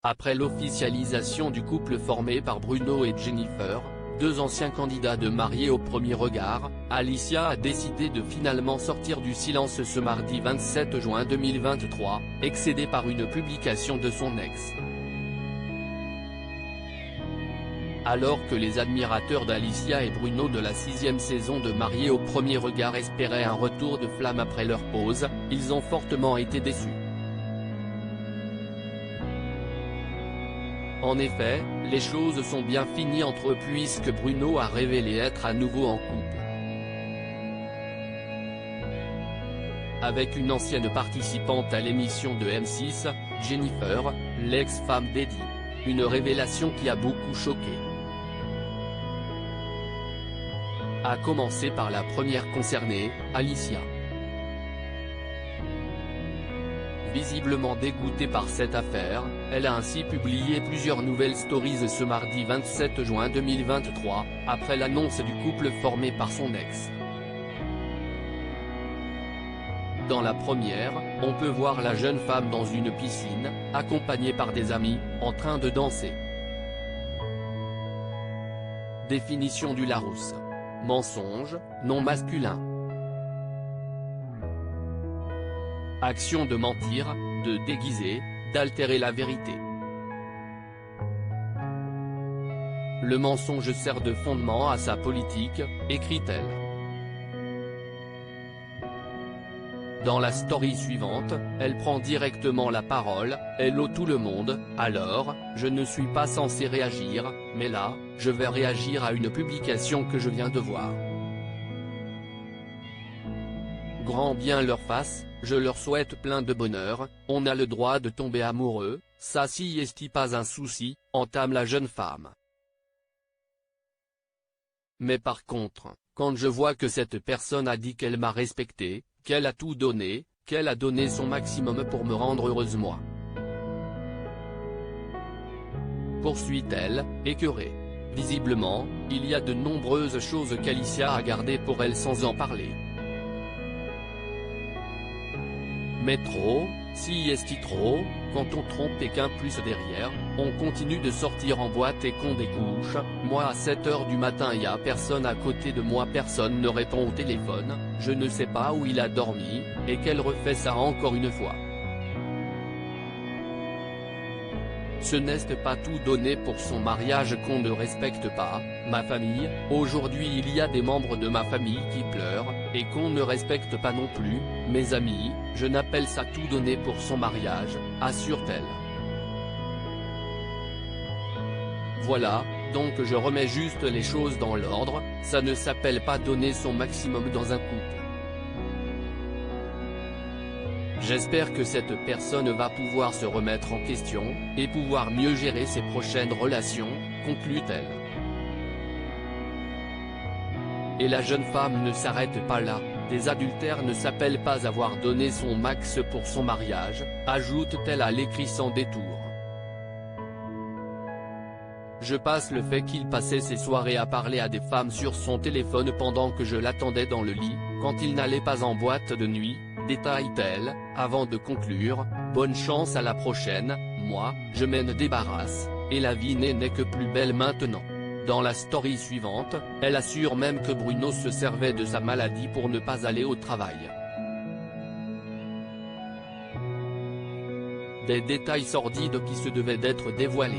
Après l'officialisation du couple formé par Bruno et Jennifer, deux anciens candidats de mariés au premier regard, Alicia a décidé de finalement sortir du silence ce mardi 27 juin 2023, excédée par une publication de son ex. Alors que les admirateurs d'Alicia et Bruno de la 6e saison de Mariés au premier regard espéraient un retour de flamme après leur pause, ils ont fortement été déçus. En effet, les choses sont bien finies entre eux puisque Bruno a révélé être à nouveau en couple avec une ancienne participante à l'émission de M6, Jennifer, l'ex-femme d'Eddie. Une révélation qui a beaucoup choqué. À commencer par la première concernée, Alicia. Visiblement dégoûtée par cette affaire, elle a ainsi publié plusieurs nouvelles stories ce mardi 27 juin 2023, après l'annonce du couple formé par son ex. Dans la première, on peut voir la jeune femme dans une piscine, accompagnée par des amis, en train de danser. Définition du Larousse. Mensonge, non masculin. Action de mentir, de déguiser, d'altérer la vérité. Le mensonge sert de fondement à sa politique, écrit-elle. Dans la story suivante, elle prend directement la parole, « Hello tout le monde, alors, je ne suis pas censé réagir, mais là, je vais réagir à une publication que je viens de voir. Grand bien leur fasse, je leur souhaite plein de bonheur, on a le droit de tomber amoureux, ça si est pas un souci », entame la jeune femme. Mais par contre, quand je vois que cette personne a dit qu'elle m'a respecté, qu'elle a tout donné, qu'elle a donné son maximum pour me rendre heureuse moi. Poursuit-elle, écœurée. Visiblement, il y a de nombreuses choses qu'Alicia a gardées pour elle sans en parler. Mais trop, si est trop, quand on trompe et qu'un plus derrière, on continue de sortir en boîte et qu'on découche, moi à 7 h du matin y a personne à côté de moi, personne ne répond au téléphone, je ne sais pas où il a dormi, et qu'elle refait ça encore une fois. Ce n'est pas tout donné pour son mariage qu'on ne respecte pas, ma famille, aujourd'hui il y a des membres de ma famille qui pleurent, et qu'on ne respecte pas non plus, mes amis, je n'appelle ça tout donné pour son mariage, assure-t-elle. Voilà, donc je remets juste les choses dans l'ordre, ça ne s'appelle pas donner son maximum dans un couple. J'espère que cette personne va pouvoir se remettre en question, et pouvoir mieux gérer ses prochaines relations, conclut-elle. Et la jeune femme ne s'arrête pas là, des adultères ne s'appellent pas avoir donné son max pour son mariage, ajoute-t-elle à l'écrit sans détour. Je passe le fait qu'il passait ses soirées à parler à des femmes sur son téléphone pendant que je l'attendais dans le lit, quand il n'allait pas en boîte de nuit, détaille-t-elle, avant de conclure, bonne chance à la prochaine, moi, je m'en débarrasse, et la vie n'est que plus belle maintenant. Dans la story suivante, elle assure même que Bruno se servait de sa maladie pour ne pas aller au travail. Des détails sordides qui se devaient d'être dévoilés.